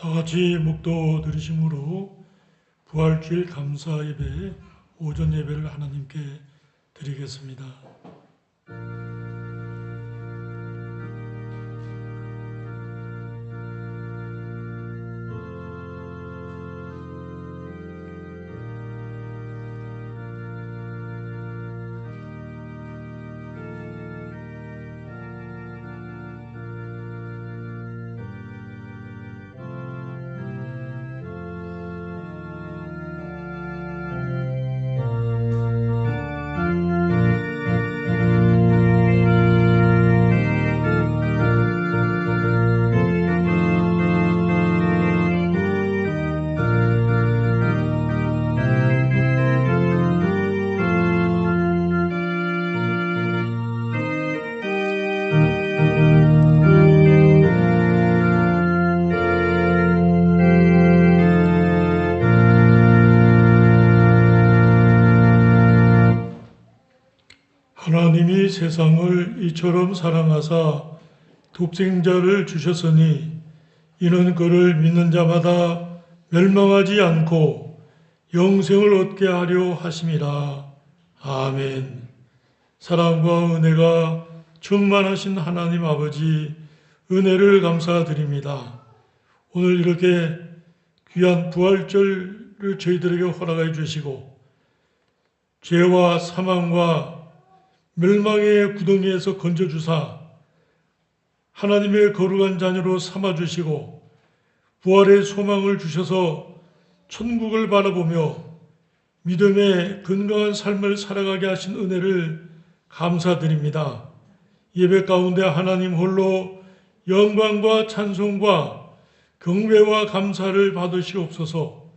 다 같이 묵도 들으심으로 부활주일 감사 예배, 오전 예배를 하나님께 드리겠습니다. 하나님이 세상을 이처럼 사랑하사 독생자를 주셨으니 이는 그를 믿는 자마다 멸망하지 않고 영생을 얻게 하려 하심이라. 아멘. 사랑과 은혜가 충만하신 하나님 아버지, 은혜를 감사드립니다. 오늘 이렇게 귀한 부활절을 저희들에게 허락해 주시고 죄와 사망과 멸망의 구덩이에서 건져주사 하나님의 거룩한 자녀로 삼아주시고 부활의 소망을 주셔서 천국을 바라보며 믿음의 건강한 삶을 살아가게 하신 은혜를 감사드립니다. 예배 가운데 하나님 홀로 영광과 찬송과 경배와 감사를 받으시옵소서.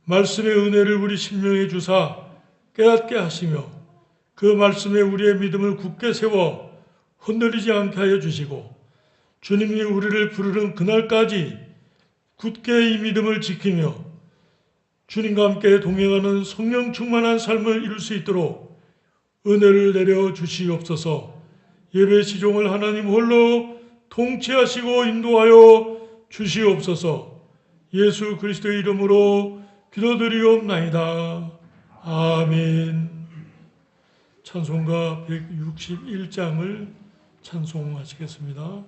말씀의 은혜를 우리 심령에 주사 깨닫게 하시며 그 말씀에 우리의 믿음을 굳게 세워 흔들리지 않게 하여 주시고 주님이 우리를 부르는 그날까지 굳게 이 믿음을 지키며 주님과 함께 동행하는 성령 충만한 삶을 이룰 수 있도록 은혜를 내려 주시옵소서. 예배 시종을 하나님 홀로 통치하시고 인도하여 주시옵소서. 예수 그리스도의 이름으로 기도드리옵나이다. 아멘. 찬송가 161장을 찬송하시겠습니다.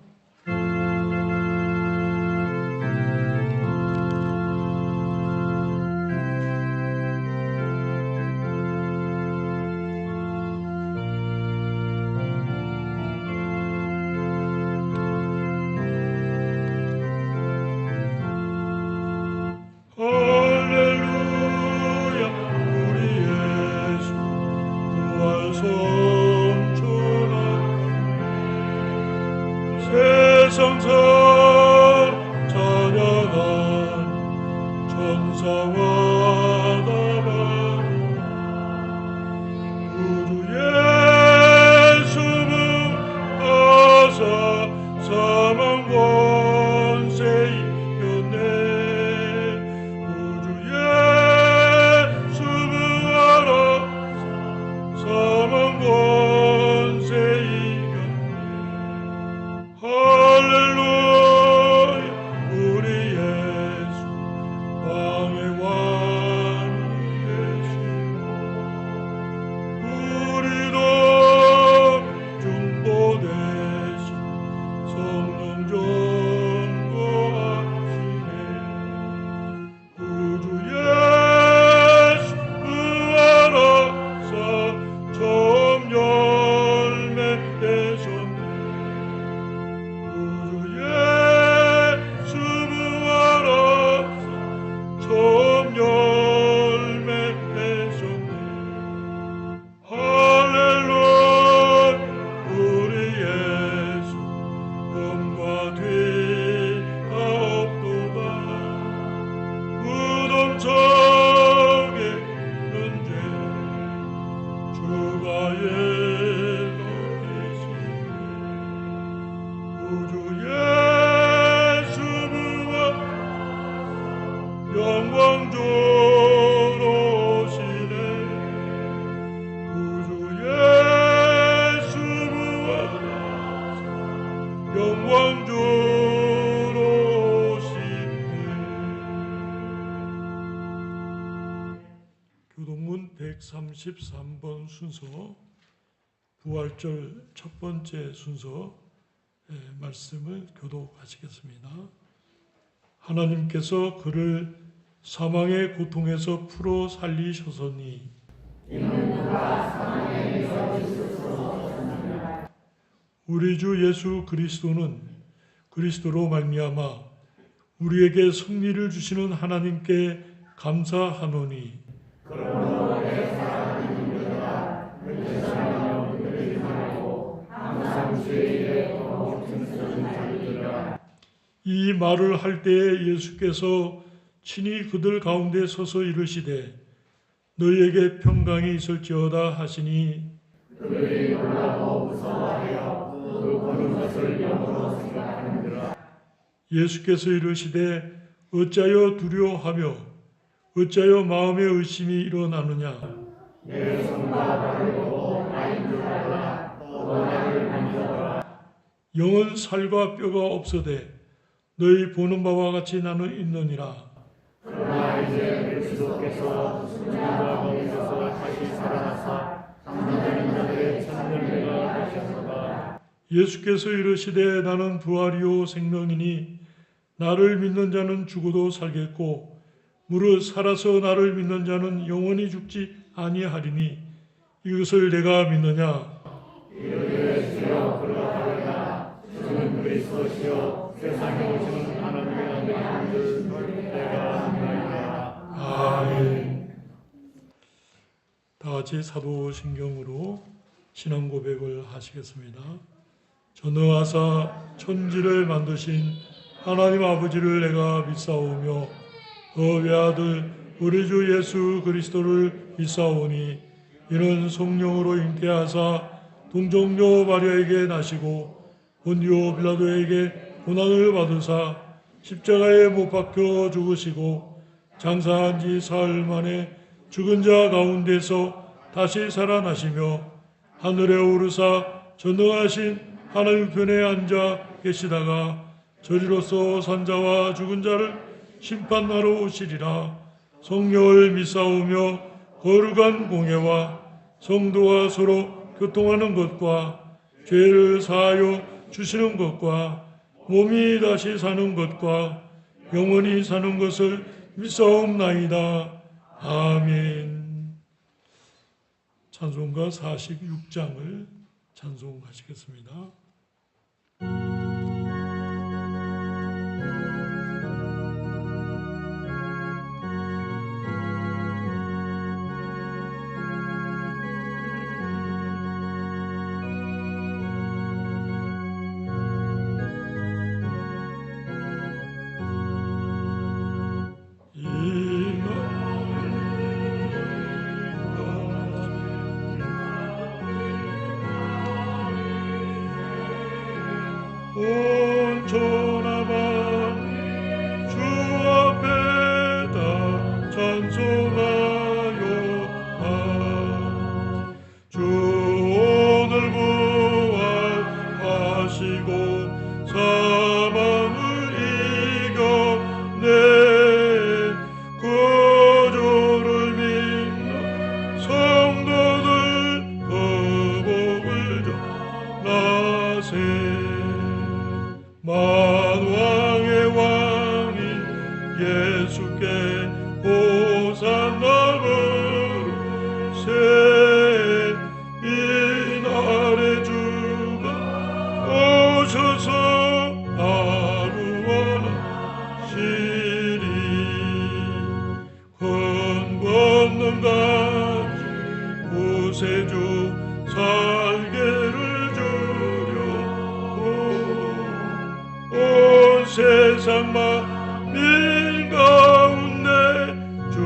33번 순서, 부활절 첫 번째 순서 말씀을 교독하시겠습니다. 하나님께서 그를 사망의 고통에서 풀어 살리셨으니 이는 그가 사망에서 있으셨느니라. 우리 주 예수 그리스도는 그리스도로 말미암아 우리에게 승리를 주시는 하나님께 감사하노니 그러므로 내 사랑하는 믿으라 그리스도는 그리지 말고 항상 주의 더욱 튼튼히 달리라. 이 말을 할 때에 예수께서 친히 그들 가운데 서서 이르시되 너희에게 평강이 있을지어다 하시니 그들이 놀라고 무서워하여 그 보는 것을 영으로 생각하는지라. 예수께서 이르시되 어찌하여 두려워하며 어찌하여 마음에 의심이 일어나느냐. 내 손과 발을 보고 나인 줄 알라. 또 나를 만져보라. 영은 살과 뼈가 없어되 너희 보는 바와 같이 나는 있느니라. 그러나 이제 그리스도께서 죽은 가운데서 다시 살아나사 잠자는 자들의 첫 열매가 되셨도다. 예수께서 이르시되 나는 부활이요 생명이니 나를 믿는 자는 죽어도 살겠고 무릇 살아서 나를 믿는 자는 영원히 죽지 아니하리니 이것을 내가 믿느냐. 이르되 주여 그러하리라. 주는 그리스도시요 세상에 오시는 하나님의 아들인 줄 내가 믿느니라. 아멘. 다 같이 사도신경으로 신앙 고백을 하시겠습니다. 전능하사 천지를 만드신 하나님 아버지를 내가 믿사오며 그 외아들 우리 주 예수 그리스도를 믿사오니 이는 성령으로 잉태하사 동정녀 마리아에게 나시고 본디오 빌라도에게 고난을 받으사 십자가에 못 박혀 죽으시고 장사한 지 사흘 만에 죽은 자 가운데서 다시 살아나시며 하늘에 오르사 전능하신 하나님 편에 앉아 계시다가 저리로서 산자와 죽은 자를 심판하러 오시리라. 성령을 믿사오며 거룩한 공예와 성도와 서로 교통하는 것과 죄를 사하여 주시는 것과 몸이 다시 사는 것과 영원히 사는 것을 믿사옵나이다. 아멘. 찬송가 46장을 찬송하시겠습니다. 세상 만민 가운데 주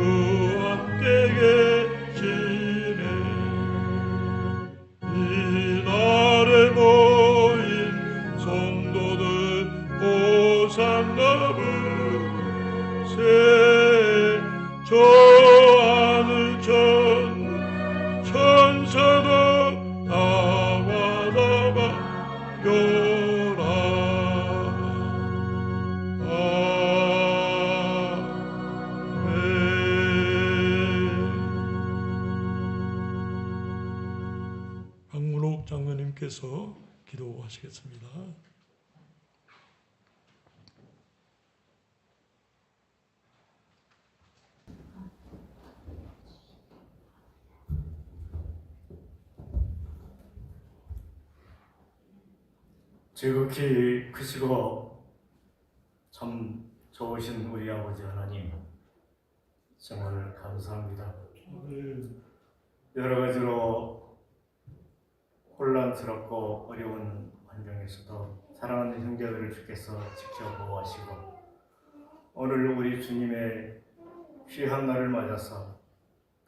함께 계시네. 이날에 모인 성도들 호산나 부르세. 저 하늘 천사도 나와 나와 요 이준옥 장로님께서 기도하시겠습니다. 지극히 크시고 참 좋으신 우리 아버지 하나님, 정말 감사합니다. 여러 가지로 혼란스럽고 어려운 환경에서도 사랑하는 형제들을 주께서 지켜보호하시고 오늘 우리 주님의 귀한 날을 맞아서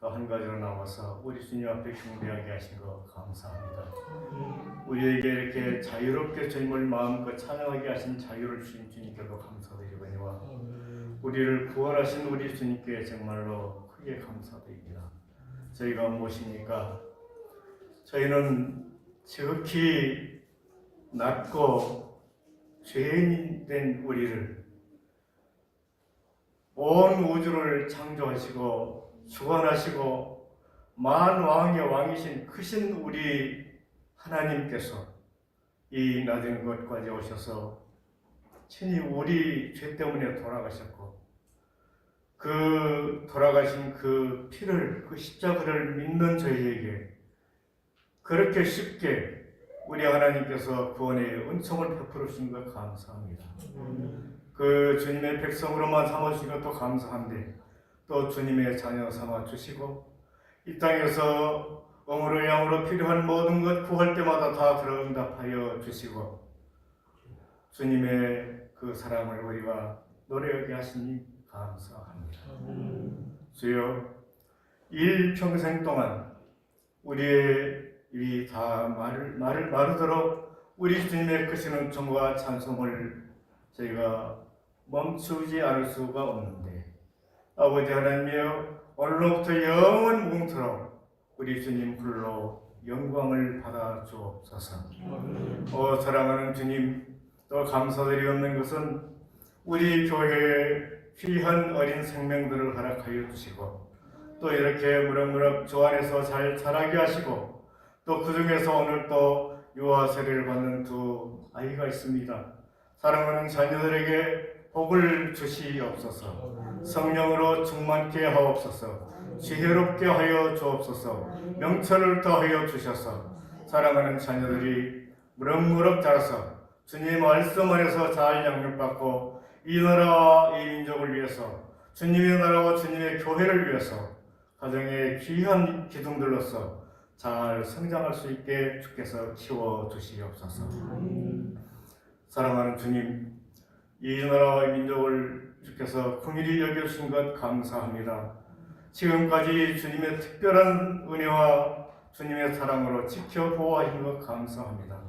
또 한 가지로 나와서 우리 주님 앞에 경배하게 하신 것 감사합니다. 우리에게 이렇게 자유롭게 주님을 마음껏 찬양하게 하신 자유를 주신 주님께도 감사드리거니와 우리를 구원하신 우리 주님께 정말로 크게 감사드립니다. 저희가 무엇입니까? 저희는 지극히 낮고 죄인된 우리를 온 우주를 창조하시고 주관하시고 만왕의 왕이신 크신 우리 하나님께서 이 낮은 곳까지 오셔서 친히 우리 죄 때문에 돌아가셨고 그 돌아가신 그 피를, 그 십자가를 믿는 저희에게 그렇게 쉽게 우리 하나님께서 구원의 은총을 베풀어 주신 것 감사합니다. 그 주님의 백성으로만 삼아주신 것도 감사한데 또 주님의 자녀 삼아 주시고 이 땅에서 어머로 양으로 필요한 모든 것 구할 때마다 다 들어 응답하여 주시고 주님의 그 사랑을 우리가 노래하게 하시니 감사합니다. 주여 일평생 동안 우리의 입이 다 마르도록 우리 주님의 크신 은총과 찬송을 저희가 멈추지 않을 수가 없는데 아버지 하나님이여 오늘로부터 영원 무궁토록 우리 주님 홀로 영광을 받아 주옵소서. 사랑하는 주님, 또 감사드리옵는 것은 우리 교회에 귀한 어린 생명들을 허락하여 주시고 또 이렇게 무럭무럭 주 안에서 잘 자라게 하시고 또 그 중에서 오늘 또 유아 세례를 받는 두 아이가 있습니다. 사랑하는 자녀들에게 복을 주시옵소서. 성령으로 충만케 하옵소서. 지혜롭게 하여 주옵소서. 명철을 더하여 주셔서 사랑하는 자녀들이 무럭무럭 자라서 주님 말씀 안에서 잘 양육받고 이 나라와 이 민족을 위해서 주님의 나라와 주님의 교회를 위해서 가정의 귀한 기둥들로서 잘 성장할 수 있게 주께서 키워주시옵소서. 사랑하는 주님, 이 나라와 민족을 주께서 긍휼히 여겨주신 것 감사합니다. 지금까지 주님의 특별한 은혜와 주님의 사랑으로 지켜보호하신 것 감사합니다.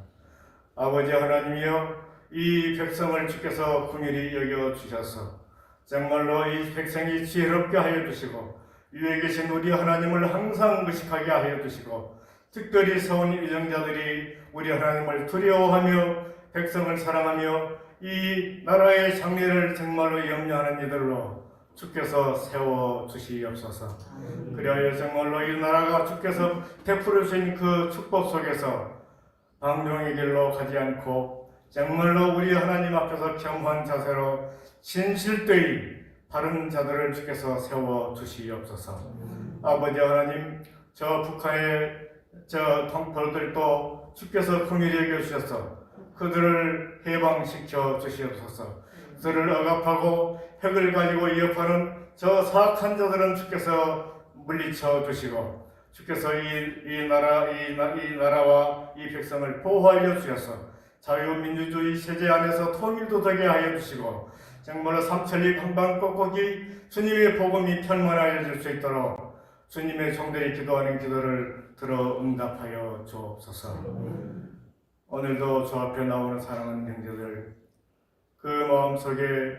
아버지 하나님이여 이 백성을 주께서 긍휼히 여겨주셔서 정말로 이 백성이 지혜롭게 하여 주시고 위에 계신 우리 하나님을 항상 의식하게 하여 주시고 특별히 서온 위정자들이 우리 하나님을 두려워하며 백성을 사랑하며 이 나라의 장래를 정말로 염려하는 이들로 주께서 세워주시옵소서. 그리하여 정말로 이 나라가 주께서 베풀어 주신 그 축복 속에서 방종의 길로 가지 않고 정말로 우리 하나님 앞에서 겸한 자세로 진실되이 바른 자들을 주께서 세워주시옵소서. 아버지 하나님, 저 북한의 저 동포들도 주께서 긍휼히 여겨주셔서 그들을 해방시켜 주시옵소서. 그들을 억압하고 핵을 가지고 위협하는 저 사악한 자들은 주께서 물리쳐 주시고 주께서 이 나라와 이 백성을 보호하여 주셔서 자유민주주의 체제 안에서 통일도 되게 하여 주시고 정말로 삼천리 방방곡곡이 주님의 복음이 편만하여 줄 수 있도록 주님의 종들이 기도하는 기도를 들어 응답하여 주옵소서. 오늘도 주 앞에 나오는 사랑하는 형제들, 그 마음속에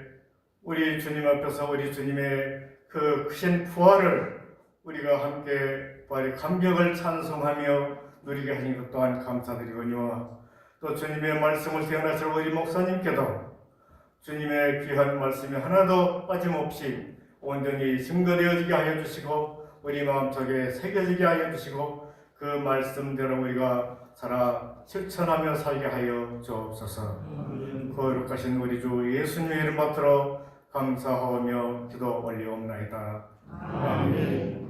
우리 주님 앞에서 우리 주님의 그 크신 부활을 우리가 함께 감격을 찬송하며 누리게 하신 것 또한 감사드리거니와 또 주님의 말씀을 태어나실 우리 목사님께도 주님의 귀한 말씀이 하나도 빠짐없이 온전히 증거되어지게 하여 주시고 우리 마음속에 새겨지게 하여 주시고 그 말씀대로 우리가 살아 실천하며 살게 하여 주옵소서. 거룩하신 우리 주 예수님의 이름 받들어 감사하며 기도 올리옵나이다. 아멘.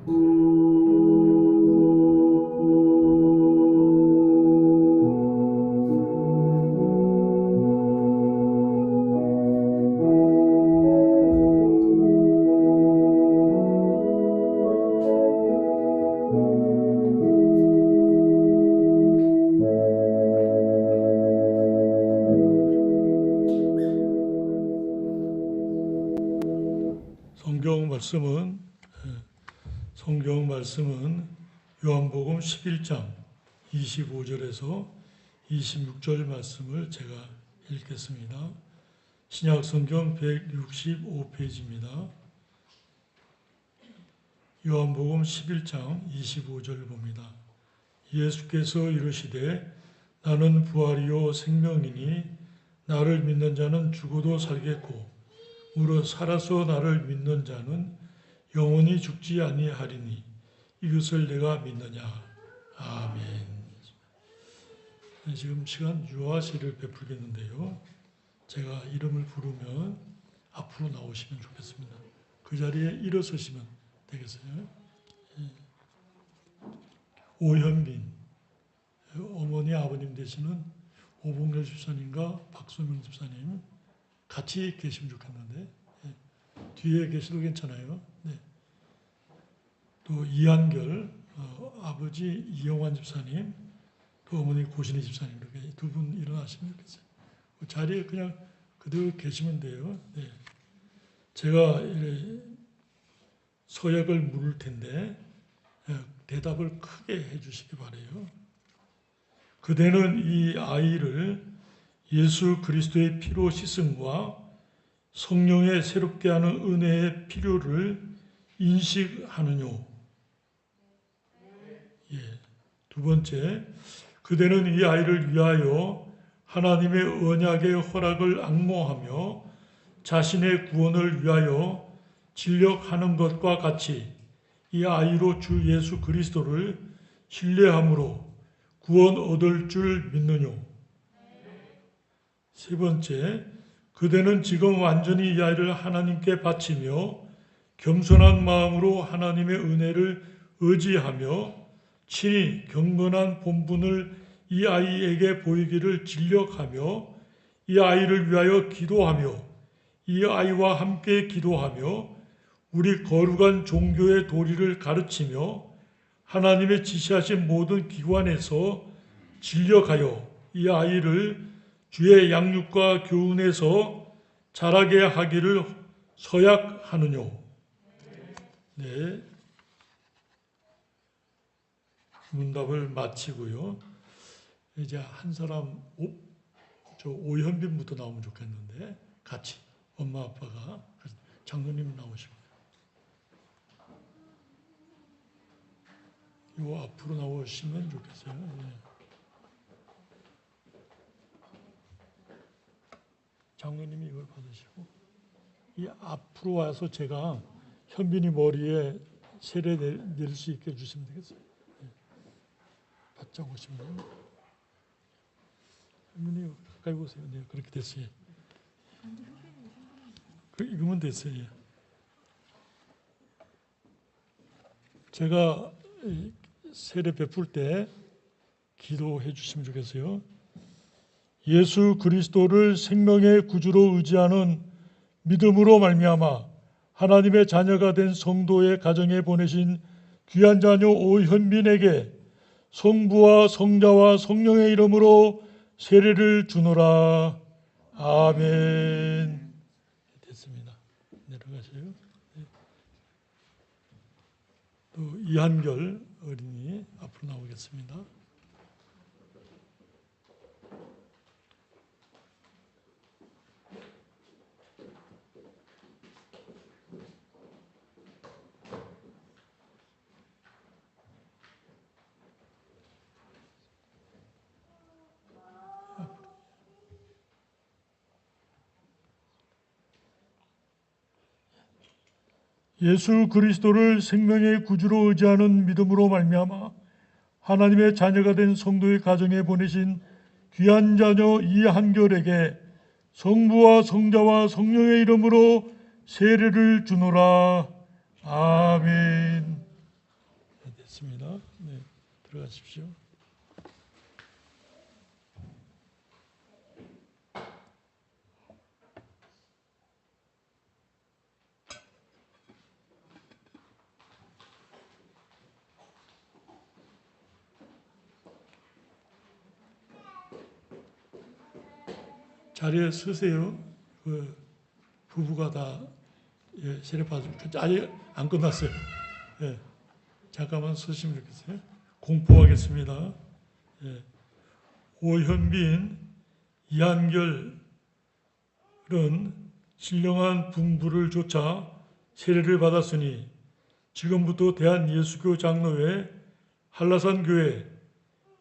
성경 말씀은 요한복음 11장 25절에서 26절 말씀을 제가 읽겠습니다. 신약 성경 165페이지입니다. 요한복음 11장 25절 봅니다. 예수께서 이르시되 나는 부활이요 생명이니 나를 믿는 자는 죽어도 살겠고 무릇 살아서 나를 믿는 자는 영원히 죽지 아니하리니 이것을 내가 믿느냐. 아멘. 지금 시간 유아시를 베풀겠는데요. 제가 이름을 부르면 앞으로 나오시면 좋겠습니다. 그 자리에 일어서시면 되겠어요. 오현빈, 어머니 아버님 되시는 오봉렬 집사님과 박소명 집사님 같이 계시면 좋겠는데 뒤에 계셔도 괜찮아요. 네. 또 이한결 아버지 이영환 집사님, 또 어머니 고신희 집사님 이렇게 두 분 일어나시면 좋겠어요. 그 자리에 그냥 그대로 계시면 돼요. 네. 제가 서약을 물을 텐데 대답을 크게 해주시기 바래요. 그대는 이 아이를 예수 그리스도의 피로 씻음과 성령의 새롭게 하는 은혜의 필요를 인식하느뇨. 예. 두 번째, 그대는 이 아이를 위하여 하나님의 언약의 허락을 앙모하며 자신의 구원을 위하여 진력하는 것과 같이 이 아이로 주 예수 그리스도를 신뢰함으로 구원 얻을 줄 믿느뇨. 세 번째, 그대는 지금 완전히 이 아이를 하나님께 바치며 겸손한 마음으로 하나님의 은혜를 의지하며 친히 경건한 본분을 이 아이에게 보이기를 진력하며 이 아이를 위하여 기도하며 이 아이와 함께 기도하며 우리 거룩한 종교의 도리를 가르치며 하나님의 지시하신 모든 기관에서 진력하여 이 아이를 주의 양육과 교훈에서 자라게 하기를 서약하느뇨. 네. 문답을 마치고요. 이제 한 사람 오현빈부터 나오면 좋겠는데 같이 엄마 아빠가 장로님 나오시고 요 앞으로 나오시면 좋겠어요. 네. 장로님이 이걸 받으시고 이 앞으로 와서 제가 현빈이 머리에 세례 낼 수 있게 해주시면 되겠어요. 네. 바짝 오시면 현빈이 가까이 보세요. 네, 그렇게 됐어요. 이거면 됐어요. 제가 세례 베풀 때 기도해 주시면 좋겠어요. 예수 그리스도를 생명의 구주로 의지하는 믿음으로 말미암아 하나님의 자녀가 된 성도의 가정에 보내신 귀한 자녀 오현빈에게 성부와 성자와 성령의 이름으로 세례를 주노라. 아멘. 됐습니다. 내려가세요. 또 이한결 어린이 앞으로 나오겠습니다. 예수 그리스도를 생명의 구주로 의지하는 믿음으로 말미암아 하나님의 자녀가 된 성도의 가정에 보내신 귀한 자녀 이한결에게 성부와 성자와 성령의 이름으로 세례를 주노라. 아멘. 됐습니다. 네, 들어가십시오. 자리에 서세요. 그 부부가 다 세례 받으면 아직 안 끝났어요. 예, 잠깐만 서시면 좋겠어요. 공포하겠습니다. 예, 오현빈, 이한결은 신령한 분부를 조차 세례를 받았으니 지금부터 대한예수교 장로회 한라산교회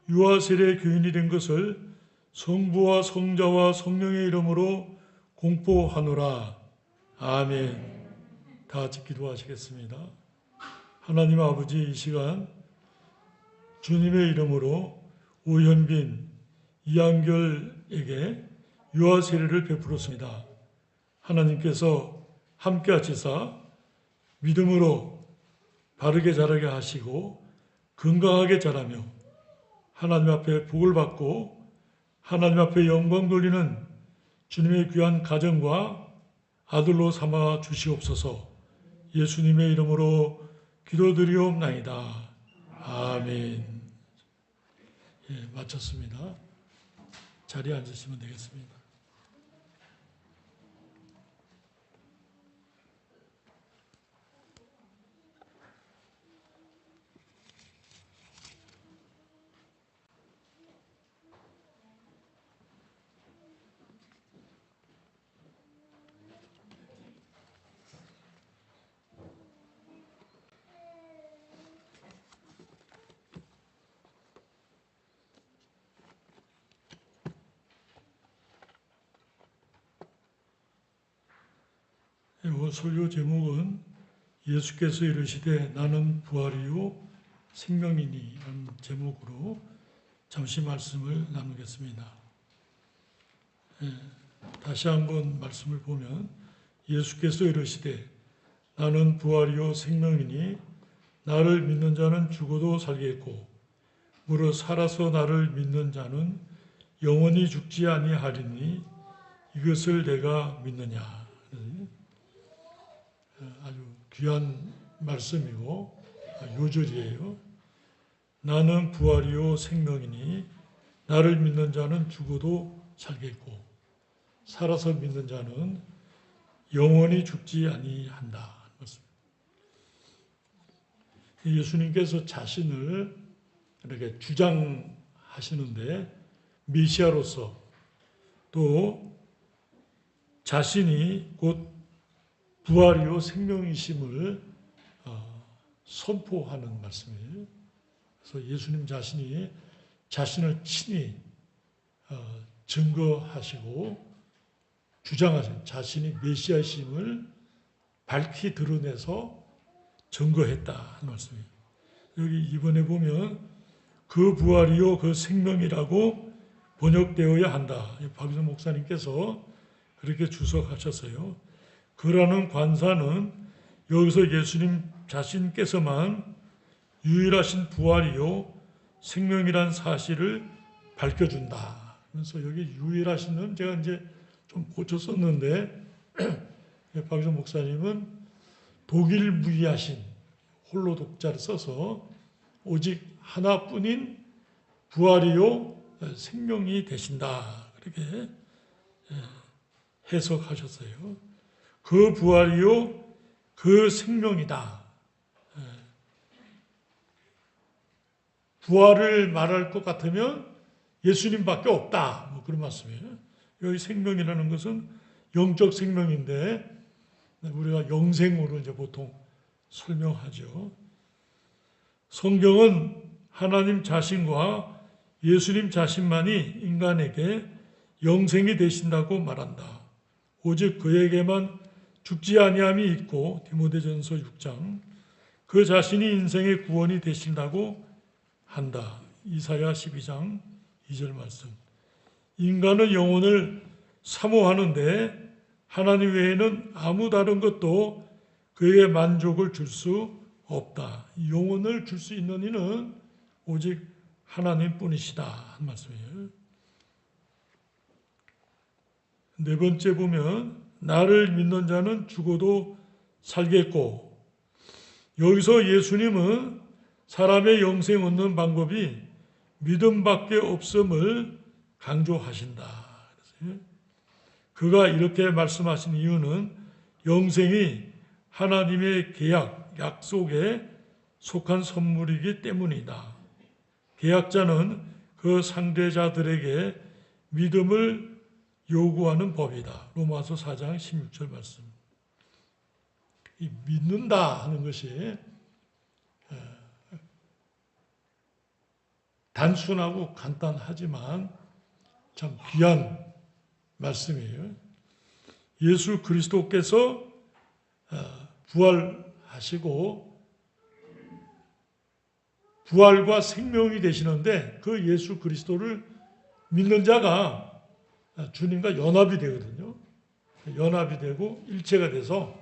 유아세례 교인이 된 것을 성부와 성자와 성령의 이름으로 공포하노라. 아멘. 다 같이 기도하시겠습니다. 하나님 아버지, 이 시간 주님의 이름으로 오현빈, 이한결에게 유아 세례를 베풀었습니다. 하나님께서 함께 하시사 믿음으로 바르게 자라게 하시고 건강하게 자라며 하나님 앞에 복을 받고 하나님 앞에 영광 돌리는 주님의 귀한 가정과 아들로 삼아 주시옵소서. 예수님의 이름으로 기도드리옵나이다. 아멘. 예, 마쳤습니다. 자리에 앉으시면 되겠습니다. 설교 제목은 예수께서 이르시되 나는 부활이요 생명이니 라는 제목으로 잠시 말씀을 나누겠습니다. 다시 한번 말씀을 보면 예수께서 이르시되 나는 부활이요 생명이니 나를 믿는 자는 죽어도 살겠고 무릇 살아서 나를 믿는 자는 영원히 죽지 아니하리니 이것을 내가 믿느냐. 아주 귀한 말씀이고 요절이에요. 나는 부활이요 생명이니 나를 믿는 자는 죽어도 살겠고 살아서 믿는 자는 영원히 죽지 아니한다. 예수님께서 자신을 이렇게 주장하시는데 메시아로서 또 자신이 곧 부활이요 생명이심을 선포하는 말씀이에요. 그래서 예수님 자신이 자신을 친히 증거하시고 주장하신 자신이 메시아심을 밝히 드러내서 증거했다 하는 말씀이에요. 여기 이번에 보면 그 부활이요 그 생명이라고 번역되어야 한다. 박유선 목사님께서 그렇게 주석하셨어요. 그라는 관사는 여기서 예수님 자신께서만 유일하신 부활이요 생명이란 사실을 밝혀준다. 그래서 여기 유일하신은 제가 이제 좀 고쳐 썼는데 박유선 목사님은 독일 무이하신 홀로 독자를 써서 오직 하나뿐인 부활이요 생명이 되신다. 그렇게 해석하셨어요. 그 부활이요 그 생명이다. 부활을 말할 것 같으면 예수님밖에 없다. 뭐 그런 말씀이에요. 여기 생명이라는 것은 영적 생명인데 우리가 영생으로 이제 보통 설명하죠. 성경은 하나님 자신과 예수님 자신만이 인간에게 영생이 되신다고 말한다. 오직 그에게만 죽지 아니함이 있고 디모데전서 6장 그 자신이 인생의 구원이 되신다고 한다. 이사야 12장 2절 말씀. 인간은 영혼을 사모하는데 하나님 외에는 아무 다른 것도 그에게 만족을 줄 수 없다. 영혼을 줄 수 있는 이는 오직 하나님뿐이시다 한 말씀이에요. 네 번째 보면 나를 믿는 자는 죽어도 살겠고, 여기서 예수님은 사람의 영생 얻는 방법이 믿음밖에 없음을 강조하신다. 그가 이렇게 말씀하신 이유는 영생이 하나님의 계약, 약속에 속한 선물이기 때문이다. 계약자는 그 상대자들에게 믿음을 요구하는 법이다. 로마서 4장 16절 말씀. 이 믿는다 하는 것이 단순하고 간단하지만 참 귀한 말씀이에요. 예수 그리스도께서 부활하시고 부활과 생명이 되시는데 그 예수 그리스도를 믿는 자가 주님과 연합이 되거든요. 연합이 되고 일체가 돼서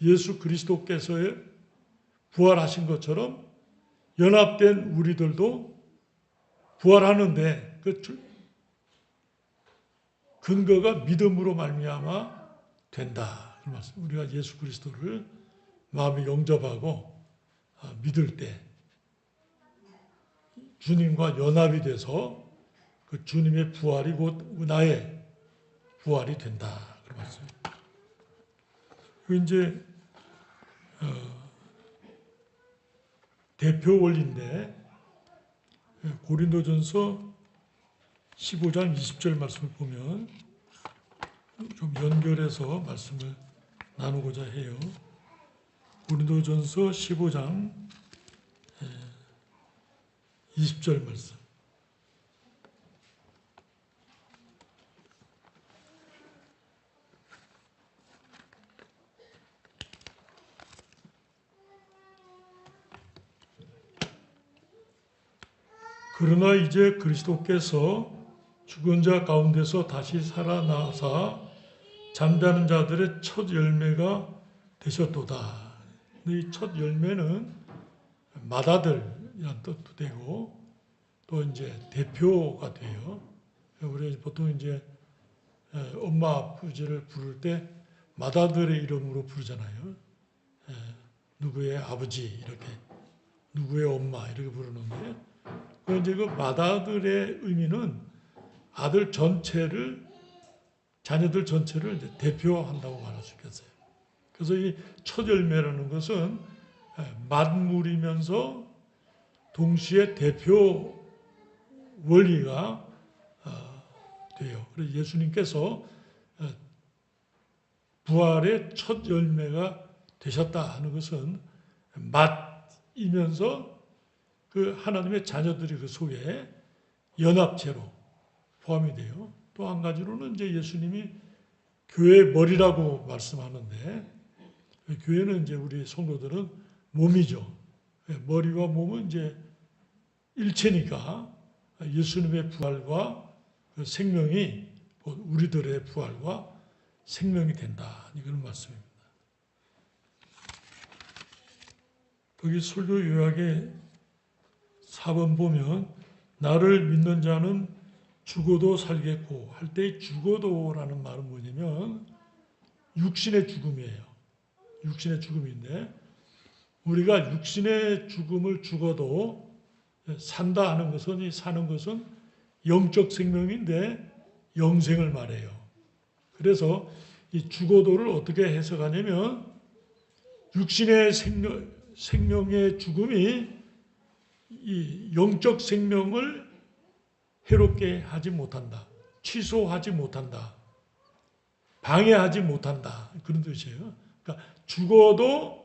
예수 그리스도께서의 부활하신 것처럼 연합된 우리들도 부활하는데 그 근거가 믿음으로 말미암아 된다. 그 말씀. 우리가 예수 그리스도를 마음에 영접하고 믿을 때 주님과 연합이 돼서 그 주님의 부활이 곧 나의 부활이 된다. 그 말씀. 그 이제 대표 원리인데 고린도전서 15장 20절 말씀을 보면 좀 연결해서 말씀을 나누고자 해요. 고린도전서 15장 20절 말씀. 그러나 이제 그리스도께서 죽은 자 가운데서 다시 살아나사 잠자는 자들의 첫 열매가 되셨도다. 이 첫 열매는 맏아들이란 뜻도 되고 또 이제 대표가 돼요. 우리 보통 이제 엄마 아버지를 부를 때 맏아들의 이름으로 부르잖아요. 누구의 아버지 이렇게, 누구의 엄마 이렇게 부르는데, 그 이제 그 맏아들의 의미는 아들 전체를, 자녀들 전체를 이제 대표한다고 말할 수 있겠어요. 그래서 이 첫 열매라는 것은 맏물이면서 동시에 대표 원리가 돼요. 그래서 예수님께서 부활의 첫 열매가 되셨다 하는 것은 맏이면서 그 하나님의 자녀들이 그 속에 연합체로 포함이 돼요. 또 한 가지로는 이제 예수님이 교회의 머리라고 말씀하는데, 교회는 이제 우리 성도들은 몸이죠. 머리와 몸은 이제 일체니까 예수님의 부활과 그 생명이 우리들의 부활과 생명이 된다. 이런 말씀입니다. 거기 설교 요약에 4번 보면 나를 믿는 자는 죽어도 살겠고 할 때 죽어도라는 말은 뭐냐면 육신의 죽음이에요. 육신의 죽음인데 우리가 육신의 죽음을 죽어도 산다 하는 것은, 이 사는 것은 영적 생명인데 영생을 말해요. 그래서 이 죽어도를 어떻게 해석하냐면 육신의 생명의 죽음이 이 영적 생명을 해롭게 하지 못한다. 취소하지 못한다. 방해하지 못한다. 그런 뜻이에요. 그러니까 죽어도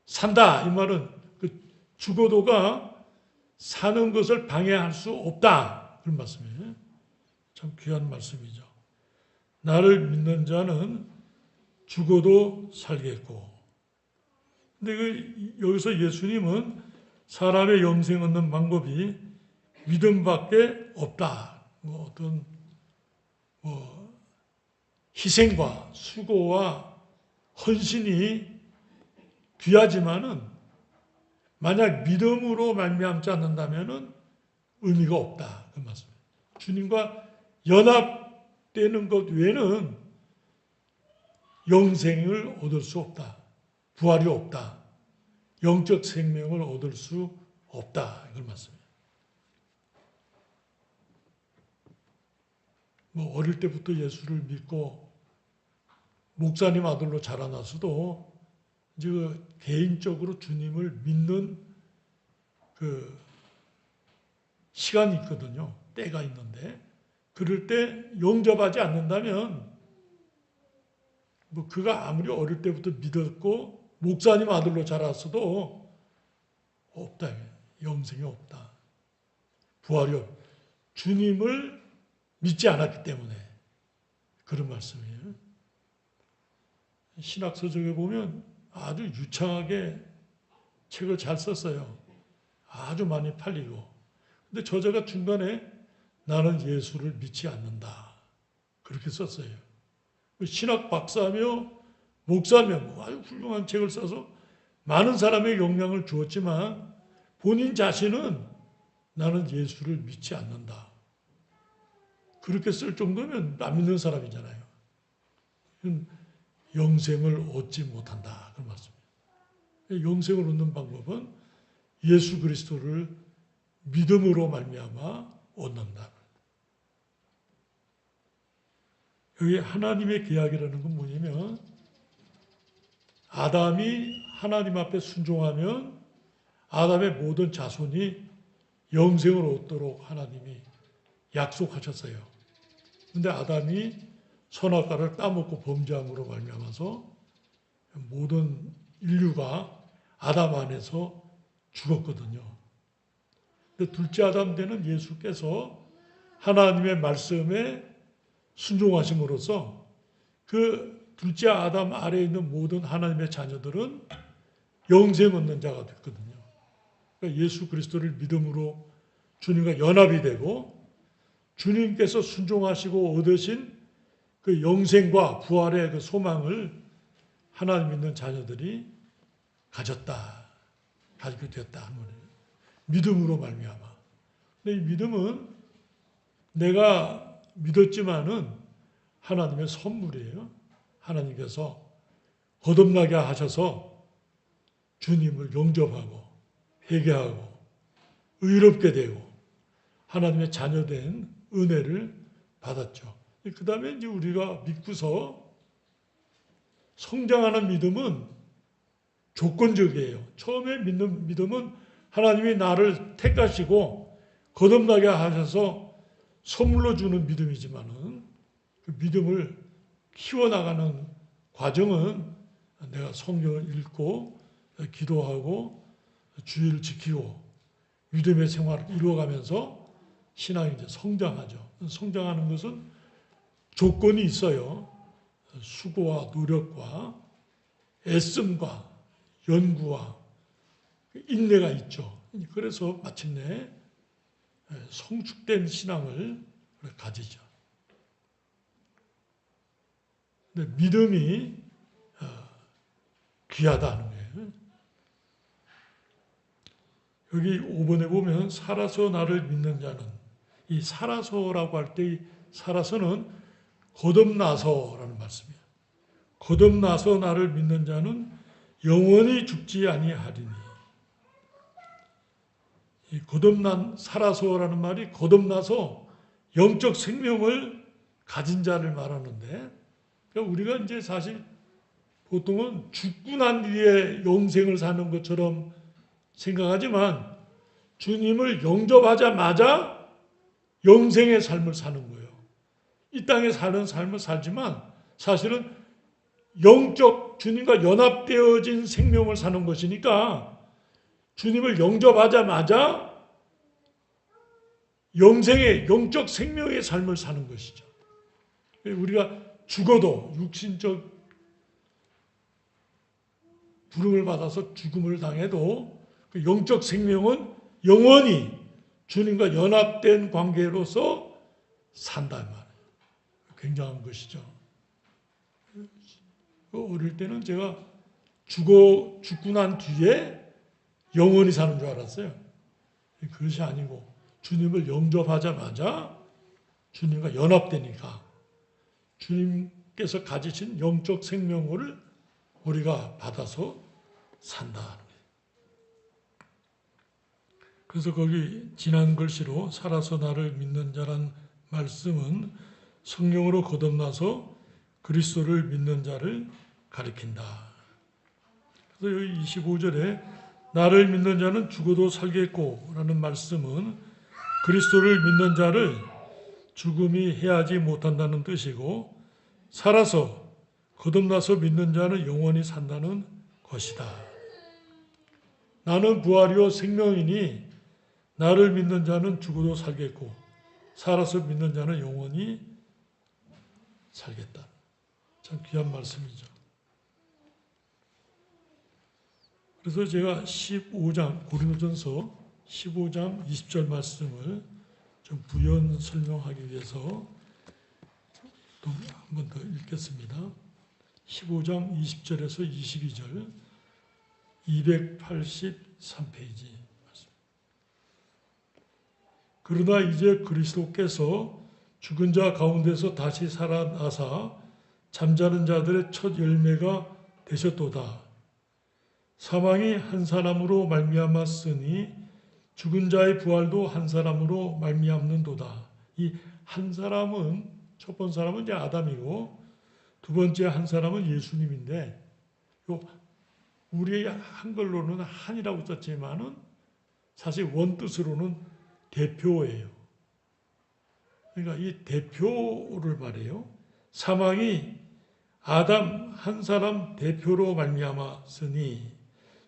산다. 이 말은 그 죽어도가 사는 것을 방해할 수 없다. 그런 말씀이에요. 참 귀한 말씀이죠. 나를 믿는 자는 죽어도 살겠고. 근데 여기서 예수님은 사람의 영생 얻는 방법이 믿음밖에 없다. 어떤 희생과 수고와 헌신이 귀하지만은 만약 믿음으로 말미암지 않는다면은 의미가 없다. 그 말씀이에요. 주님과 연합되는 것 외에는 영생을 얻을 수 없다. 부활이 없다. 영적 생명을 얻을 수 없다. 이걸 말씀이에요. 어릴 때부터 예수를 믿고 목사님 아들로 자라나서도 이제 개인적으로 주님을 믿는 그 시간이 있거든요. 때가 있는데 그럴 때 용접하지 않는다면 그가 아무리 어릴 때부터 믿었고 목사님 아들로 자랐어도 없다. 영생이 없다. 부활이 없다. 주님을 믿지 않았기 때문에 그런 말씀이에요. 신학서적에 보면 아주 유창하게 책을 잘 썼어요. 아주 많이 팔리고. 근데 저자가 중간에 나는 예수를 믿지 않는다. 그렇게 썼어요. 신학 박사며 목사며 아주 훌륭한 책을 써서 많은 사람의 영향을 주었지만 본인 자신은 나는 예수를 믿지 않는다. 그렇게 쓸 정도면 안 믿는 사람이잖아요. 영생을 얻지 못한다. 그런 말씀이에요. 영생을 얻는 방법은 예수 그리스도를 믿음으로 말미암아 얻는다. 여기 하나님의 계약이라는 건 뭐냐면 아담이 하나님 앞에 순종하면 아담의 모든 자손이 영생을 얻도록 하나님이 약속하셨어요. 그런데 아담이 선악과를 따먹고 범죄함으로 말미암아서 모든 인류가 아담 안에서 죽었거든요. 근데 둘째 아담 되는 예수께서 하나님의 말씀에 순종하심으로써 그 둘째 아담 아래에 있는 모든 하나님의 자녀들은 영생 얻는 자가 됐거든요. 그러니까 예수 그리스도를 믿음으로 주님과 연합이 되고 주님께서 순종하시고 얻으신 그 영생과 부활의 그 소망을 하나님 믿는 자녀들이 가졌다. 가지게 됐다 하는 거예요. 믿음으로 말미암아. 근데 이 믿음은 내가 믿었지만은 하나님의 선물이에요. 하나님께서 거듭나게 하셔서 주님을 영접하고 회개하고 의롭게 되고 하나님의 자녀된 은혜를 받았죠. 그 다음에 이제 우리가 믿고서 성장하는 믿음은 조건적이에요. 처음에 믿는 믿음은 하나님이 나를 택하시고 거듭나게 하셔서 선물로 주는 믿음이지만은 그 믿음을 키워나가는 과정은 내가 성경을 읽고 기도하고 주의를 지키고 믿음의 생활을 이루어가면서 신앙이 이제 성장하죠. 성장하는 것은 조건이 있어요. 수고와 노력과 애씀과 연구와 인내가 있죠. 그래서 마침내 성숙된 신앙을 가지죠. 근데 믿음이 귀하다는 거예요. 여기 5번에 보면 살아서 나를 믿는 자는 이 살아서라고 할 때 이 살아서는 거듭나서라는 말씀이에요. 거듭나서 나를 믿는 자는 영원히 죽지 아니하리니. 이 거듭난 살아서라는 말이 거듭나서 영적 생명을 가진 자를 말하는데 그러니까 우리가 이제 사실 보통은 죽고 난 뒤에 영생을 사는 것처럼 생각하지만 주님을 영접하자마자 영생의 삶을 사는 거예요. 이 땅에 사는 삶을 살지만 사실은 영적 주님과 연합되어진 생명을 사는 것이니까 주님을 영접하자마자 영생의 영적 생명의 삶을 사는 것이죠. 우리가 죽어도 육신적 부름을 받아서 죽음을 당해도 그 영적 생명은 영원히 주님과 연합된 관계로서 산다 말이에요. 굉장한 것이죠. 어릴 때는 제가 죽고 난 뒤에 영원히 사는 줄 알았어요. 그것이 아니고 주님을 영접하자마자 주님과 연합되니까 주님께서 가지신 영적 생명을 우리가 받아서 산다. 그래서 거기 지난 글씨로 살아서 나를 믿는 자란 말씀은 성령으로 거듭나서 그리스도를 믿는 자를 가리킨다. 그래서 여기 25절에 나를 믿는 자는 죽어도 살겠고 라는 말씀은 그리스도를 믿는 자를 죽음이 해하지 못한다는 뜻이고 살아서 거듭나서 믿는 자는 영원히 산다는 것이다. 나는 부활이요 생명이니 나를 믿는 자는 죽어도 살겠고 살아서 믿는 자는 영원히 살겠다. 참 귀한 말씀이죠. 그래서 제가 15장 고린도전서 15장 20절 말씀을 좀 부연 설명하기 위해서 또 한 번 더 읽겠습니다. 15장 20절에서 22절 283페이지 말씀. 그러나 이제 그리스도께서 죽은 자 가운데서 다시 살아나사 잠자는 자들의 첫 열매가 되셨도다. 사망이 한 사람으로 말미암았으니 죽은 자의 부활도 한 사람으로 말미암는도다. 이 한 사람은 첫 번째 사람은 이제 아담이고 두 번째 한 사람은 예수님인데 우리 한글로는 한이라고 썼지만은 사실 원뜻으로는 대표예요. 그러니까 이 대표를 말해요. 사망이 아담 한 사람 대표로 말미암았으니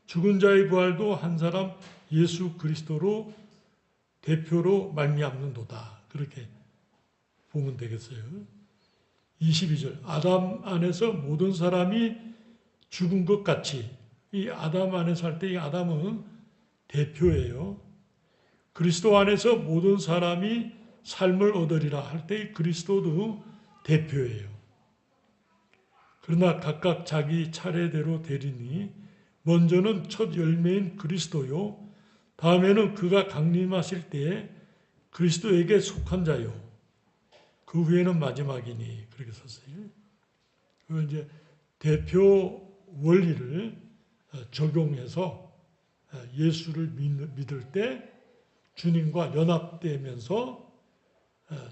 죽은 자의 부활도 한 사람 예수 그리스도로 대표로 말미암는도다. 그렇게 보면 되겠어요. 22절 아담 안에서 모든 사람이 죽은 것 같이 이 아담 안에서 할 때 이 아담은 대표예요. 그리스도 안에서 모든 사람이 삶을 얻으리라 할 때 그리스도도 대표예요. 그러나 각각 자기 차례대로 되리니 먼저는 첫 열매인 그리스도요 다음에는 그가 강림하실 때에 그리스도에게 속한 자요 그 후에는 마지막이니 그렇게 썼어요. 그 이제 대표 원리를 적용해서 예수를 믿을 때 주님과 연합되면서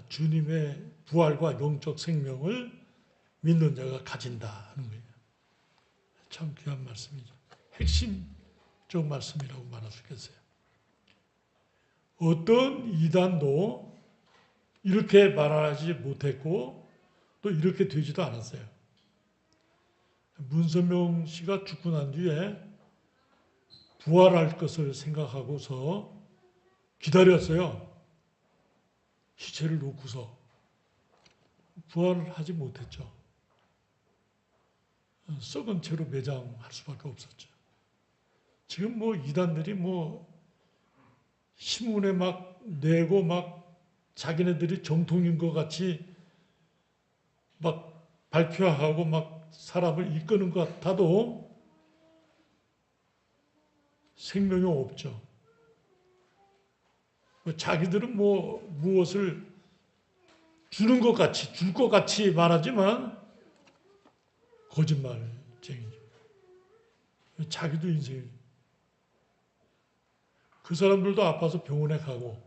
주님의 부활과 영적 생명을 믿는 자가 가진다는 거예요. 참 귀한 말씀이죠. 핵심적 말씀이라고 말할 수 있겠어요. 어떤 이단도 이렇게 말하지 못했고 또 이렇게 되지도 않았어요. 문선명 씨가 죽고 난 뒤에 부활할 것을 생각하고서 기다렸어요. 시체를 놓고서 부활을 하지 못했죠. 썩은 채로 매장할 수밖에 없었죠. 지금 이단들이 신문에 막 내고 막 자기네들이 정통인 것 같이 막 발표하고 막 사람을 이끄는 것 같아도 생명이 없죠. 자기들은 무엇을 주는 것 같이 줄 것 같이 말하지만 거짓말쟁이죠. 자기도 인생 그 사람들도 아파서 병원에 가고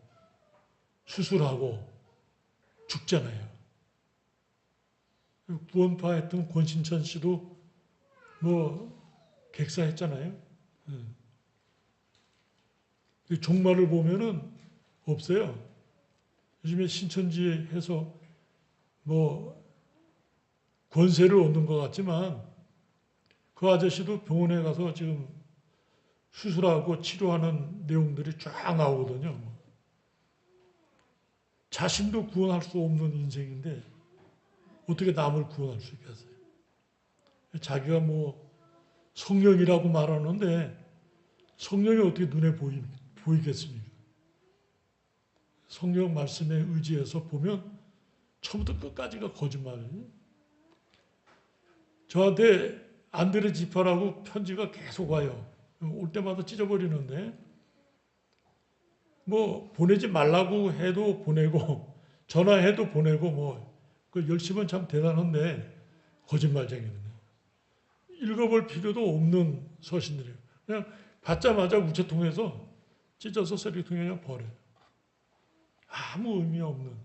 수술하고 죽잖아요. 구원파 했던 권신천 씨도 객사했잖아요. 종말을 보면은 없어요. 요즘에 신천지 해서 권세를 얻는 것 같지만 그 아저씨도 병원에 가서 지금 수술하고 치료하는 내용들이 쫙 나오거든요. 자신도 구원할 수 없는 인생인데 어떻게 남을 구원할 수 있겠어요? 자기가 성령이라고 말하는데 성령이 어떻게 눈에 보이겠습니까? 성경 말씀에 의지해서 보면 처음부터 끝까지가 거짓말이에요. 저한테 안드레 지파라고 편지가 계속 와요. 올 때마다 찢어버리는데 뭐 보내지 말라고 해도 보내고 전화해도 보내고 뭐 그 열심은 참 대단한데 거짓말쟁이거든요. 읽어볼 필요도 없는 서신들이에요. 그냥 받자마자 우체통에서 찢어서 쓰레기통에 그냥 버려요. 아무 의미 없는.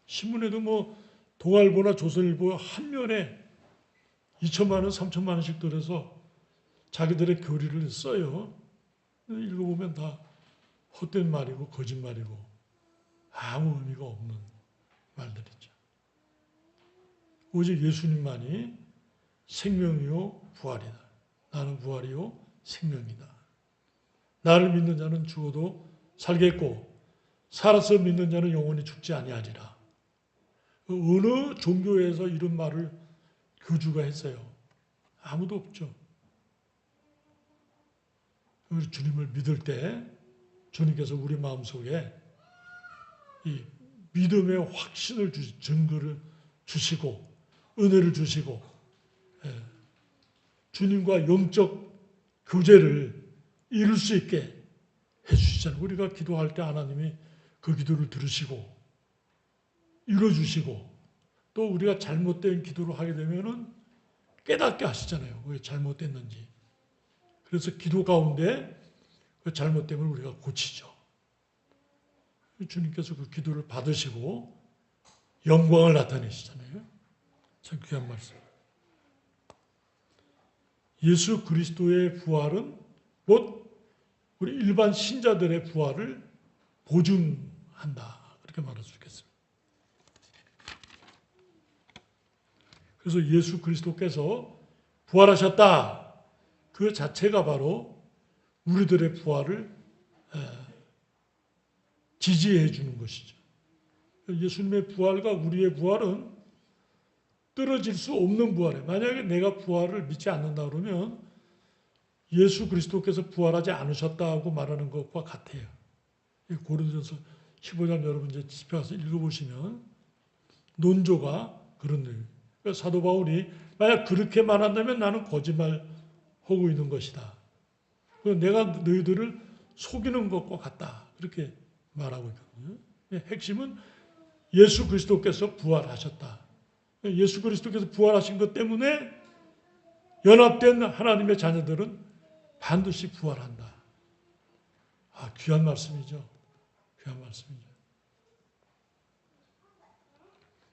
신문에도 뭐 동아일보나 조선일보 한 면에 2천만 원, 3천만 원씩 들여서 자기들의 교리를 써요. 읽어보면 다 헛된 말이고 거짓말이고 아무 의미가 없는 말들이죠. 오직 예수님만이 생명이요 부활이다. 나는 부활이요 생명이다. 나를 믿는 자는 죽어도 살겠고 살아서 믿는 자는 영원히 죽지 아니하리라. 어느 종교에서 이런 말을 교주가 했어요? 아무도 없죠. 우리 주님을 믿을 때 주님께서 우리 마음속에 이 믿음의 확신을 증거를 주시고 은혜를 주시고 주님과 영적 교제를 이룰 수 있게 해주시잖아요. 우리가 기도할 때 하나님이 그 기도를 들으시고 이뤄주시고 또 우리가 잘못된 기도를 하게 되면은 깨닫게 하시잖아요. 왜 잘못됐는지. 그래서 기도 가운데 그 잘못됨을 우리가 고치죠. 주님께서 그 기도를 받으시고 영광을 나타내시잖아요. 참 귀한 말씀. 예수 그리스도의 부활은 곧 우리 일반 신자들의 부활을 보증한다. 그렇게 말할 수 있겠습니다. 그래서 예수 그리스도께서 부활하셨다. 그 자체가 바로 우리들의 부활을 지지해 주는 것이죠. 예수님의 부활과 우리의 부활은 떨어질 수 없는 부활이에요. 만약에 내가 부활을 믿지 않는다 그러면 예수 그리스도께서 부활하지 않으셨다고 말하는 것과 같아요. 고린도전서 15장 여러분 이제 집에 가서 읽어보시면 논조가 그런 내용이에요. 그러니까 사도 바울이 만약 그렇게 말한다면 나는 거짓말하고 있는 것이다. 내가 너희들을 속이는 것과 같다. 그렇게 말하고 있거든요. 핵심은 예수 그리스도께서 부활하셨다. 예수 그리스도께서 부활하신 것 때문에 연합된 하나님의 자녀들은 반드시 부활한다. 아, 귀한 말씀이죠. 귀한 말씀이죠.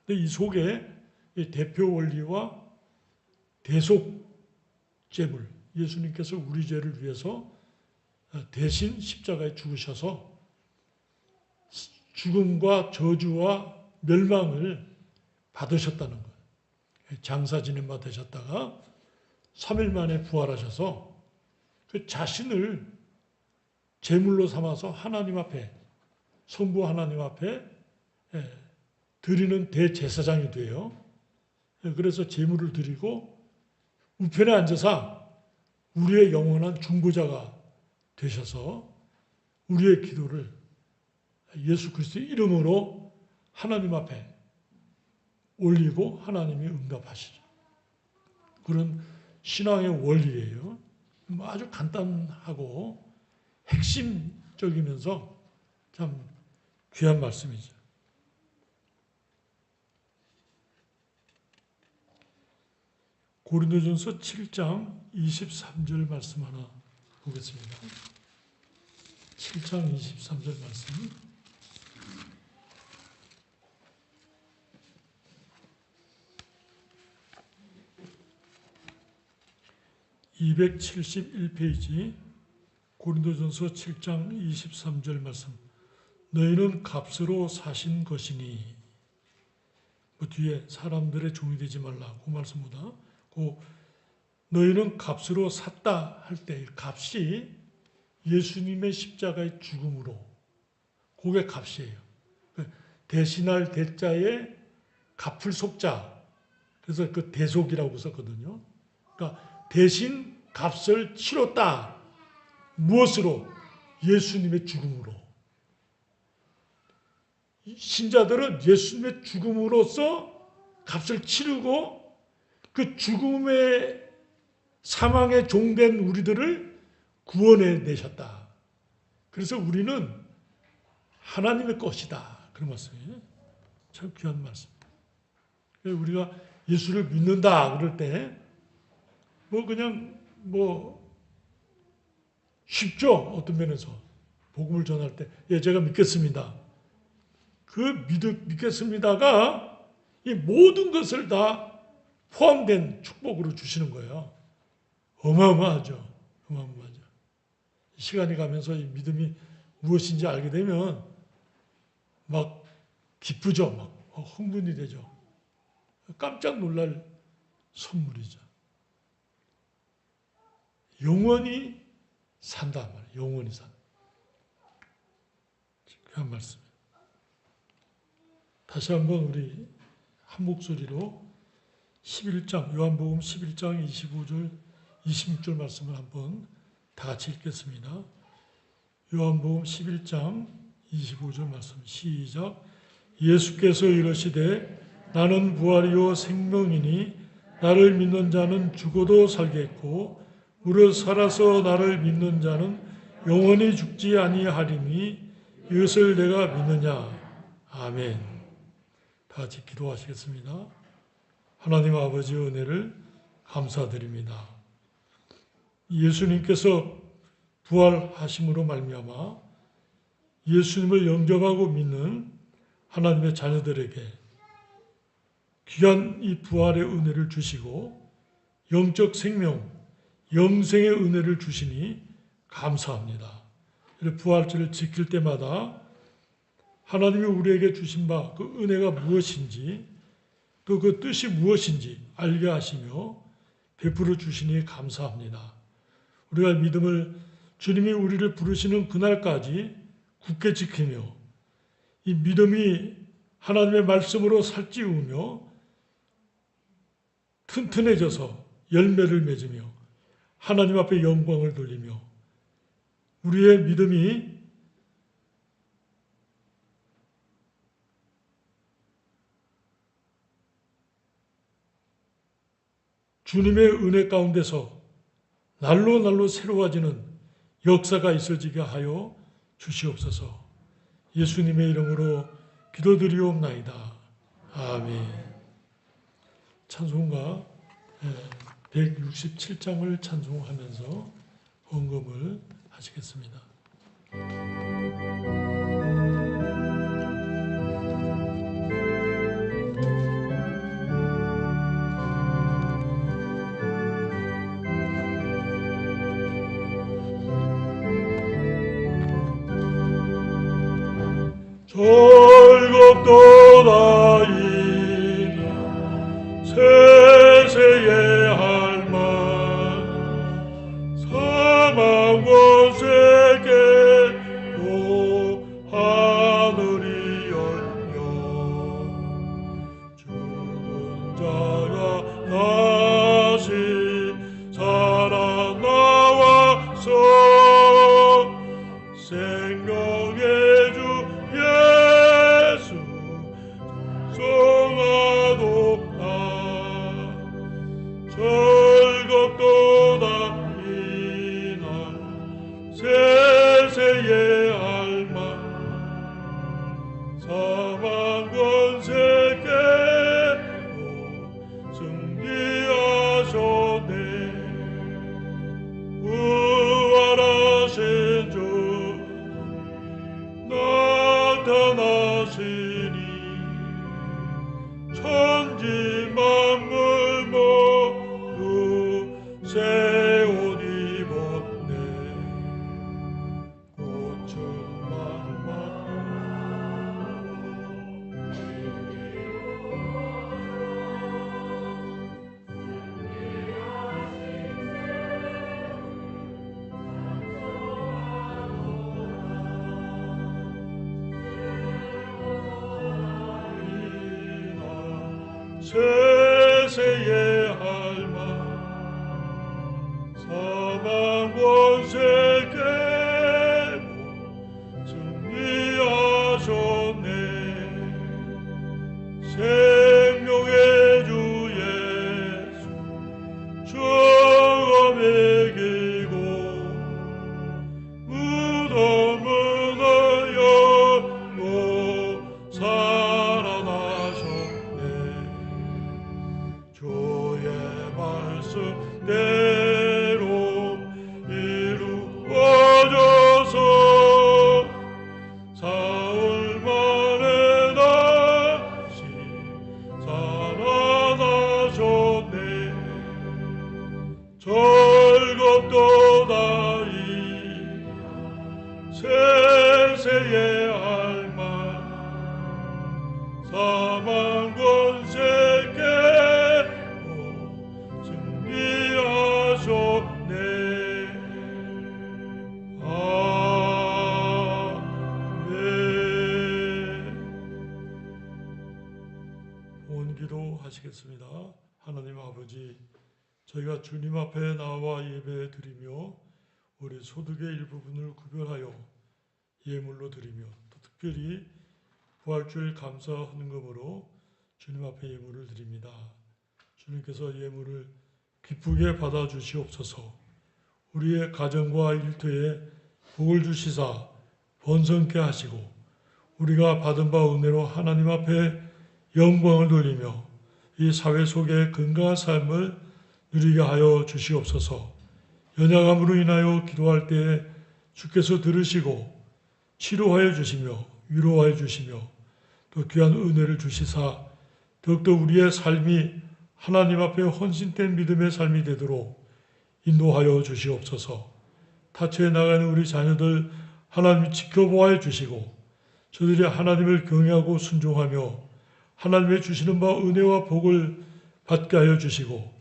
근데 이 속에 이 대표 원리와 대속 제물, 예수님께서 우리 죄를 위해서 대신 십자가에 죽으셔서 죽음과 저주와 멸망을 받으셨다는 거예요. 장사 지낸 바 되셨다가 3일 만에 부활하셔서 그 자신을 제물로 삼아서 하나님 앞에, 성부 하나님 앞에 드리는 대제사장이 돼요. 그래서 제물을 드리고 우편에 앉아서 우리의 영원한 중보자가 되셔서 우리의 기도를 예수 그리스도의 이름으로 하나님 앞에 올리고 하나님이 응답하시죠. 그런 신앙의 원리예요. 아주 간단하고 핵심적이면서 참 귀한 말씀이죠. 고린도전서 7장 23절 말씀 하나 보겠습니다. 7장 23절 말씀. (271페이지) 고린도전서 7장 23절 말씀. 너희는 값으로 사신 것이니, 그 뒤에 사람들의 종이 되지 말라 그 말씀보다 그 너희는 값으로 샀다 할 때 값이 예수님의 십자가의 죽음으로, 그게 값이에요. 대신할 대자에 갚을 속자, 그래서 그 대속이라고 썼거든요. 그러니까 대신 값을 치렀다. 무엇으로? 예수님의 죽음으로. 신자들은 예수님의 죽음으로써 값을 치르고 그 죽음의 사망에 종된 우리들을 구원해 내셨다. 그래서 우리는 하나님의 것이다. 그런 말씀이에요. 참 귀한 말씀. 우리가 예수를 믿는다 그럴 때 그냥 쉽죠. 어떤 면에서 복음을 전할 때 제가 믿겠습니다. 그 믿겠습니다가 이 모든 것을 다 포함된 축복으로 주시는 거예요. 어마어마하죠. 어마어마하죠. 시간이 가면서 이 믿음이 무엇인지 알게 되면 막 기쁘죠. 막 흥분이 되죠. 깜짝 놀랄 선물이죠. 영원히 산다 말이에요. 영원히 산다. 그런 말씀. 다시 한번 우리 한 목소리로 11장 요한복음 11장 25절 26절 말씀을 한번 다 같이 읽겠습니다. 요한복음 11장 25절 말씀 시작. 예수께서 이르시되 나는 부활이요 생명이니 나를 믿는 자는 죽어도 살겠고 무릇 살아서 나를 믿는 자는 영원히 죽지 아니하리니 이것을 내가 믿느냐. 아멘. 다 같이 기도하시겠습니다. 하나님 아버지의 은혜를 감사드립니다. 예수님께서 부활하심으로 말미암아 예수님을 영접하고 믿는 하나님의 자녀들에게 귀한 이 부활의 은혜를 주시고 영적 생명, 영생의 은혜를 주시니 감사합니다. 부활절을 지킬 때마다 하나님이 우리에게 주신 바 그 은혜가 무엇인지 또 그 뜻이 무엇인지 알게 하시며 베풀어 주시니 감사합니다. 우리가 믿음을 주님이 우리를 부르시는 그날까지 굳게 지키며 이 믿음이 하나님의 말씀으로 살찌우며 튼튼해져서 열매를 맺으며 하나님 앞에 영광을 돌리며 우리의 믿음이 주님의 은혜 가운데서 날로 새로워지는 역사가 있어지게 하여 주시옵소서. 예수님의 이름으로 기도드리옵나이다. 아멘. 찬송가 167장을 찬송하면서 헌금을 하시겠습니다. 즐겁도다 이 세세의 할망 사망 권세계로 하늘이 열려 죽은 자가 다시 살아나와서 생명의 주 예수 송하도다. 즐겁도다 이날 세세의 할망 사망 권세계로 승리하셨네. 부활하신 주 나타나시니 천지 만물 모두 새 옷 입었네. 꽃은 만만 세세의 할망 사망 권세계로 승리하셨네. 사망 권세 깨고 승리하셨네. 아멘. 본기도 하시겠습니다. 하나님 아버지, 저희가 주님 앞에 나와 예배 드리며 우리 소득의 일부분을 구별하여 예물로 드리며 또 특별히 부활주일 감사 헌금으로 주님 앞에 예물을 드립니다. 주님께서 예물을 기쁘게 받아 주시옵소서. 우리의 가정과 일터에 복을 주시사 번성케 하시고 우리가 받은 바 은혜로 하나님 앞에 영광을 돌리며 이 사회 속에 건강한 삶을 누리게 하여 주시옵소서. 연약함으로 인하여 기도할 때에 주께서 들으시고 치료하여 주시며 위로하여 주시며 또 귀한 은혜를 주시사 더욱더 우리의 삶이 하나님 앞에 헌신된 믿음의 삶이 되도록 인도하여 주시옵소서. 타처에 나가는 우리 자녀들 하나님이 지켜보아 주시고 저들이 하나님을 경외하고 순종하며 하나님의 주시는 바 은혜와 복을 받게 하여 주시고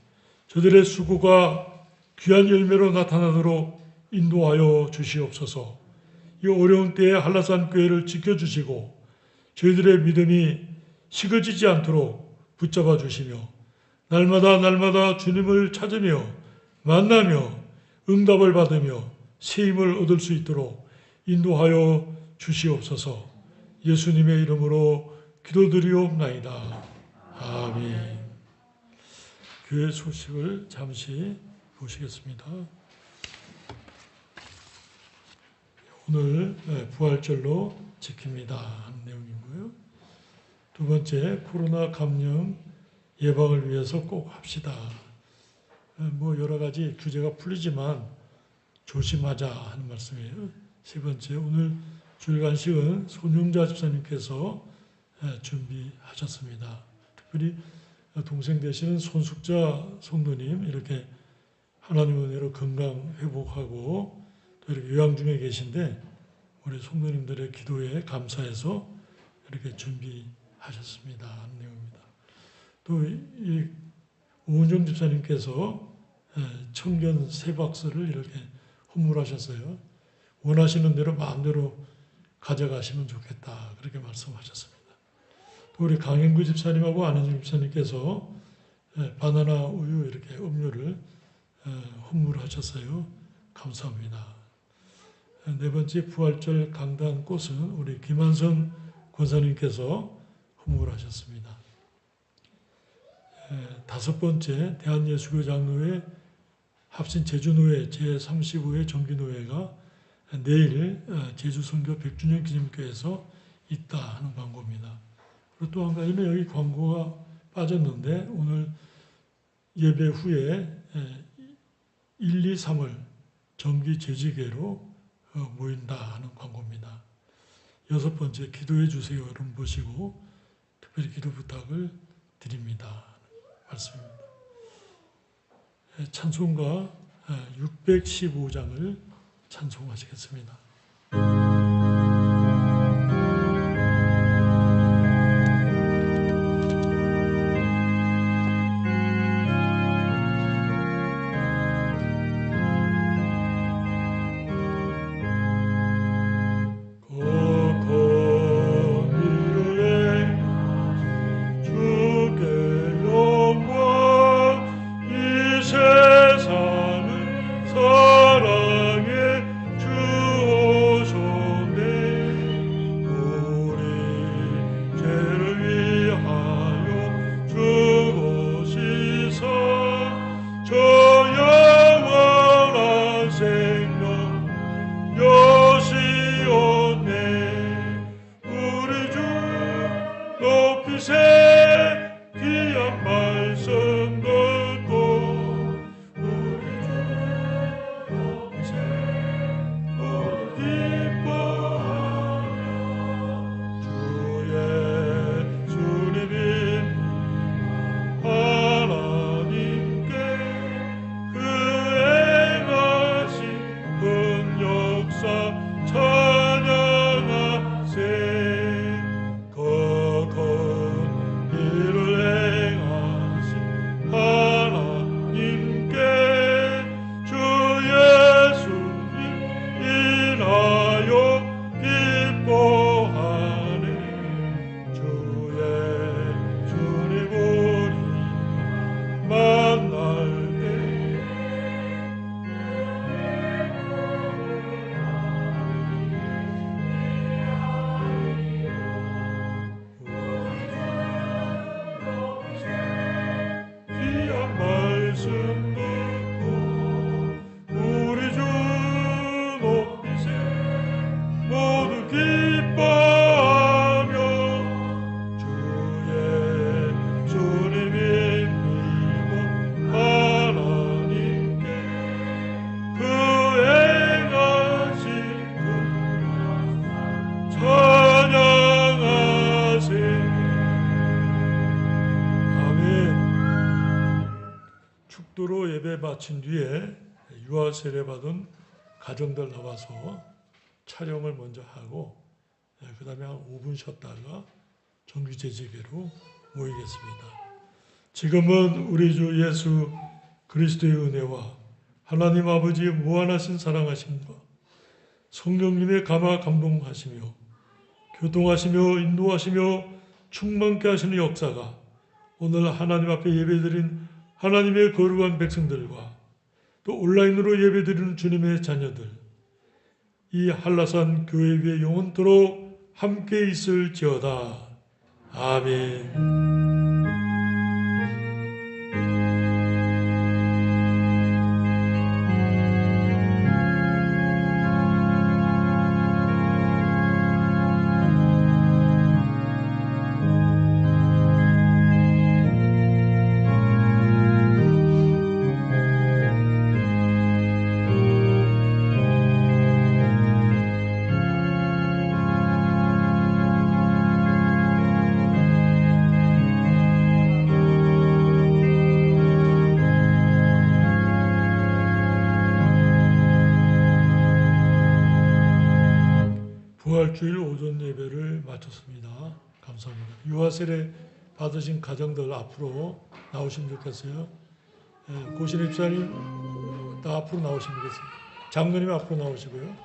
저들의 수고가 귀한 열매로 나타나도록 인도하여 주시옵소서. 이 어려운 때에 한라산 교회를 지켜주시고 저희들의 믿음이 식어지지 않도록 붙잡아 주시며 날마다 주님을 찾으며 만나며 응답을 받으며 새 힘을 얻을 수 있도록 인도하여 주시옵소서. 예수님의 이름으로 기도드리옵나이다. 아멘. 교회 소식을 잠시 보시겠습니다. 오늘 부활절로 지킵니다 하는 내용이고요. 두 번째, 코로나 감염 예방을 위해서 꼭 합시다. 여러 가지 규제가 풀리지만 조심하자 하는 말씀이에요. 세 번째, 오늘 주일간식은 손용자 집사님께서 준비하셨습니다. 특별히 동생 되시는 손숙자 성도님 이렇게 하나님 은혜로 건강 회복하고 또 이렇게 요양 중에 계신데 우리 성도님들의 기도에 감사해서 이렇게 준비하셨습니다 하는 내용입니다. 또 이 오은정 집사님께서 청견 3박스를 이렇게 헌물하셨어요. 원하시는 대로 마음대로 가져가시면 좋겠다 그렇게 말씀하셨습니다. 또 우리 강행구 집사님하고 안혜정 집사님께서 바나나 우유 이렇게 음료를 헌물하셨어요. 감사합니다. 네 번째, 부활절 강단 꽃은 우리 김한선 권사님께서 헌물하셨습니다. 다섯 번째, 대한예수교 장로회 합신 제주노회 제35회 정기노회가 내일 제주선교 100주년 기념교회에서 있다 하는 광고입니다. 그리고 또 한 가지는 여기 광고가 빠졌는데 오늘 예배 후에 1, 2, 3월 정기 재직회로 모인다 하는 광고입니다. 여섯 번째, 기도해 주세요 여러분 보시고 특별히 기도 부탁을 드립니다 말씀입니다. 찬송가 615장을 찬송하시겠습니다. 찬양하세 거거 국도로 예배 마친 뒤에 유아 세례 받은 가정들 나와서 촬영을 먼저 하고 그 다음에 한 5분 쉬었다가 정규 재재개로 모이겠습니다. 지금은 우리 주 예수 그리스도의 은혜와 하나님 아버지의 무한하신 사랑하심과 성령님의 감화 감동하시며 교통하시며 인도하시며 충만케 하시는 역사가 오늘 하나님 앞에 예배드린 하나님의 거룩한 백성들과 또 온라인으로 예배드리는 주님의 자녀들 이 한라산 교회 위에 영원토록 함께 있을지어다. 아멘. 부활주일 오전 예배를 마쳤습니다. 감사합니다. 유아 세례 받으신 가정들 앞으로 나오시면 좋겠어요. 고신입사님 다 앞으로 나오시면 되겠습니다. 장로님 앞으로 나오시고요.